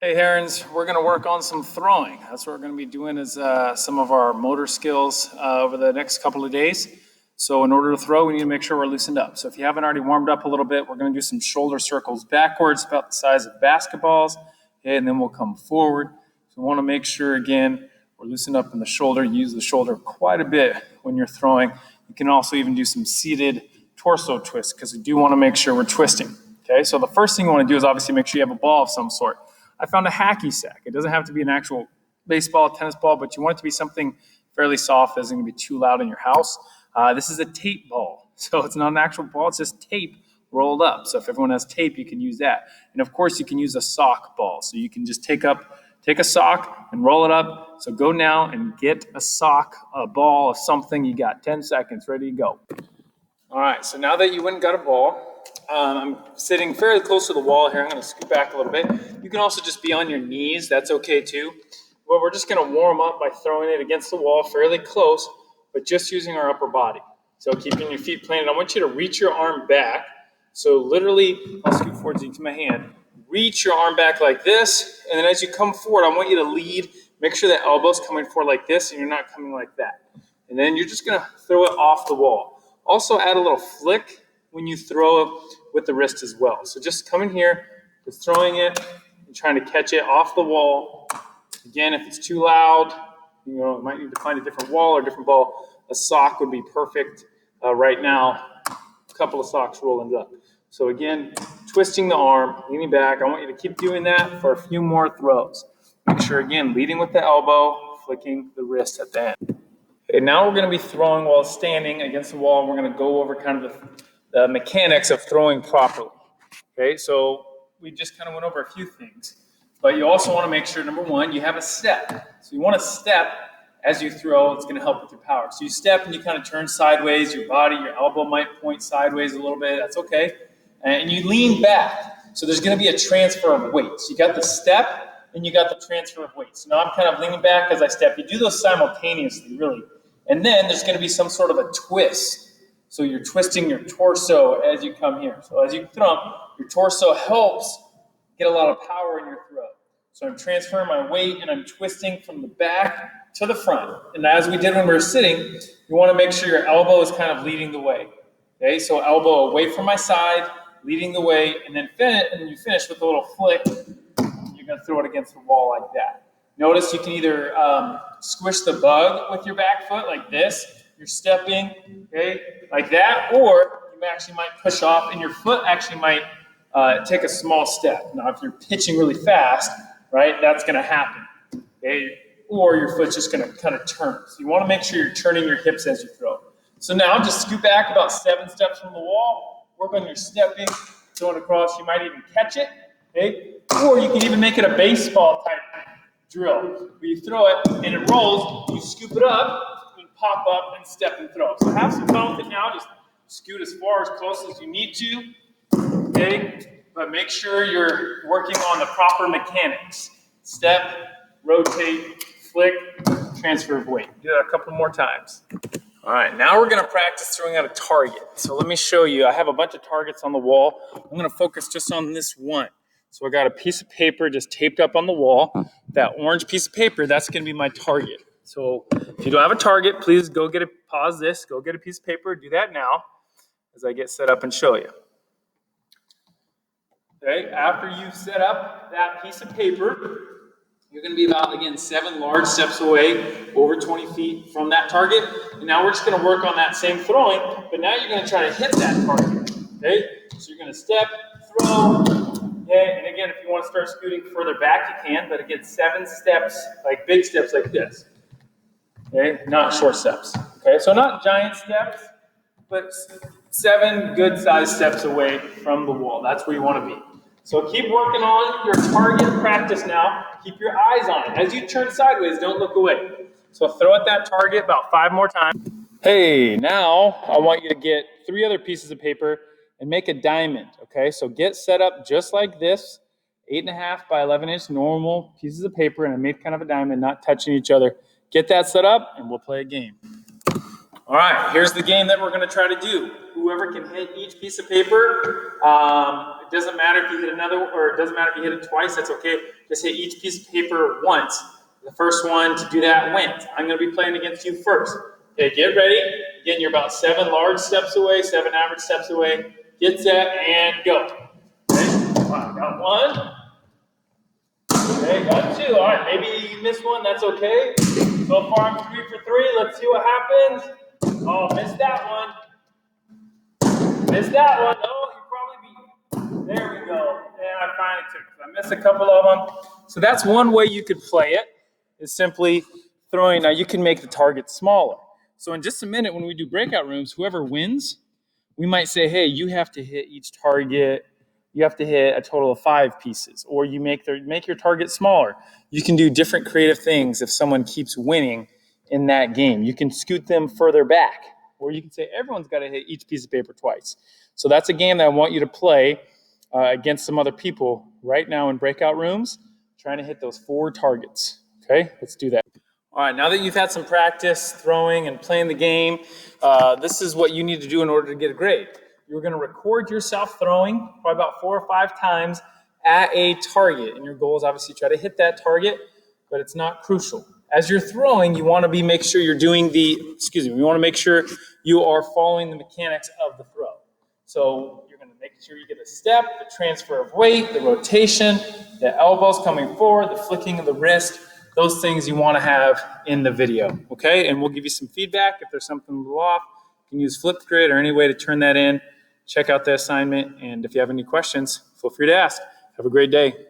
Hey Herons, we're going to work on some throwing. That's what we're going to be doing is some of our motor skills over the next couple of days. So in order to throw, we need to make sure we're loosened up. So if you haven't already warmed up a little bit, we're going to do some shoulder circles backwards, about the size of basketballs, okay, and then we'll come forward. So we want to make sure, again, we're loosened up in the shoulder. Use the shoulder quite a bit when you're throwing. You can also even do some seated torso twists because we do want to make sure we're twisting. Okay, so the first thing you want to do is obviously make sure you have a ball of some sort. I found a hacky sack. It doesn't have to be an actual baseball, tennis ball, but you want it to be something fairly soft that isn't going to be too loud in your house. This is a tape ball. So it's not an actual ball. It's just tape rolled up. So if everyone has tape, you can use that. And of course, you can use a sock ball. So you can just take a sock and roll it up. So go now and get a sock, a ball of something. You got 10 seconds. Ready to go. All right. So now that you went and got a ball, I'm sitting fairly close to the wall here. I'm going to scoot back a little bit. You can also just be on your knees. That's okay too. But we're just going to warm up by throwing it against the wall fairly close, but just using our upper body. So keeping your feet planted. I want you to reach your arm back. So literally, I'll scoot forward into my hand. Reach your arm back like this. And then as you come forward, I want you to lead. Make sure the elbow's coming forward like this and you're not coming like that. And then you're just going to throw it off the wall. Also add a little flick when you throw with the wrist as well. So just coming here, just throwing it and trying to catch it off the wall. Again, if it's too loud, you might need to find a different wall or a different ball. A sock would be perfect right now. A couple of socks rolling up. So again, twisting the arm, leaning back. I want you to keep doing that for a few more throws. Make sure, again, leading with the elbow, flicking the wrist at the end. Okay, now we're going to be throwing while standing against the wall. We're going to go over kind of the mechanics of throwing properly. Okay, so we just kind of went over a few things, but you also want to make sure, number one, you have a step. So you want to step as you throw. It's going to help with your power. So you step and you kind of turn sideways. Your body, your elbow might point sideways a little bit. That's okay. And you lean back. So there's going to be a transfer of weight. So you got the step and you got the transfer of weight. So now I'm kind of leaning back as I step. You do those simultaneously, really. And then there's going to be some sort of a twist. So you're twisting your torso as you come here. So as you throw, your torso helps get a lot of power in your throw. So I'm transferring my weight and I'm twisting from the back to the front. And as we did when we were sitting, you want to make sure your elbow is kind of leading the way. Okay, so elbow away from my side, leading the way, and then you finish with a little flick. You're going to throw it against the wall like that. Notice you can either squish the bug with your back foot like this. You're stepping, okay, like that, or you actually might push off and your foot actually might take a small step. Now, if you're pitching really fast, right, that's going to happen, okay, or your foot's just going to kind of turn. So you want to make sure you're turning your hips as you throw. So now just scoot back about 7 steps from the wall, work on your stepping, throwing across. You might even catch it, okay, or you can even make it a baseball type drill where you throw it and it rolls, you scoop it up, pop up and step and throw. So have some fun with it now. Just scoot as far as close as you need to. Okay? But make sure you're working on the proper mechanics. Step, rotate, flick, transfer of weight. Do that a couple more times. All right, now we're going to practice throwing at a target. So let me show you. I have a bunch of targets on the wall. I'm going to focus just on this one. So I got a piece of paper just taped up on the wall. That orange piece of paper, that's going to be my target. So if you don't have a target, please go pause this, go get a piece of paper, do that now as I get set up and show you. Okay, after you've set up that piece of paper, you're going to be about, again, 7 large steps away, over 20 feet from that target. And now we're just going to work on that same throwing, but now you're going to try to hit that target. Okay, so you're going to step, throw, okay, and again, if you want to start scooting further back, you can, but again, 7 steps, like big steps like this. Okay, not short steps. Okay, so not giant steps, but 7 good-sized steps away from the wall. That's where you want to be. So keep working on your target practice now. Keep your eyes on it. As you turn sideways, don't look away. So throw at that target about 5 more times. Hey, now I want you to get 3 other pieces of paper and make a diamond. Okay, so get set up just like this. 8.5 by 11 inch normal pieces of paper, and I made kind of a diamond, not touching each other. Get that set up, and we'll play a game. All right, here's the game that we're going to try to do. Whoever can hit each piece of paper, it doesn't matter if you hit another, or it doesn't matter if you hit it twice, that's okay. just hit each piece of paper once. The first one to do that wins. I'm going to be playing against you first. Okay, get ready. Again, you're about 7 large steps away, 7 average steps away. Get set and go. Okay, all right, got 1. Okay, got 2. All right, maybe you missed one. That's okay. So far, I'm 3 for 3. Let's see what happens. Oh, missed that one. Missed that one. Oh, you probably beat. There we go. And I finally took it. I missed a couple of them. So that's one way you could play it, is simply throwing. Now, you can make the target smaller. So in just a minute, when we do breakout rooms, whoever wins, we might say, hey, you have to hit each target. You have to hit a total of 5 pieces, or you make your target smaller. You can do different creative things if someone keeps winning in that game. You can scoot them further back, or you can say everyone's got to hit each piece of paper twice. So that's a game that I want you to play against some other people right now in breakout rooms, trying to hit those 4 targets. Okay, let's do that. All right, now that you've had some practice throwing and playing the game, this is what you need to do in order to get a grade. You're going to record yourself throwing probably about 4 or 5 times at a target. And your goal is obviously try to hit that target, but it's not crucial. As you're throwing, you want to make sure you're doing you want to make sure you are following the mechanics of the throw. So you're going to make sure you get a step, the transfer of weight, the rotation, the elbows coming forward, the flicking of the wrist. Those things you want to have in the video, okay? And we'll give you some feedback if there's something a little off. You can use Flipgrid or any way to turn that in. Check out the assignment, and if you have any questions, feel free to ask. Have a great day.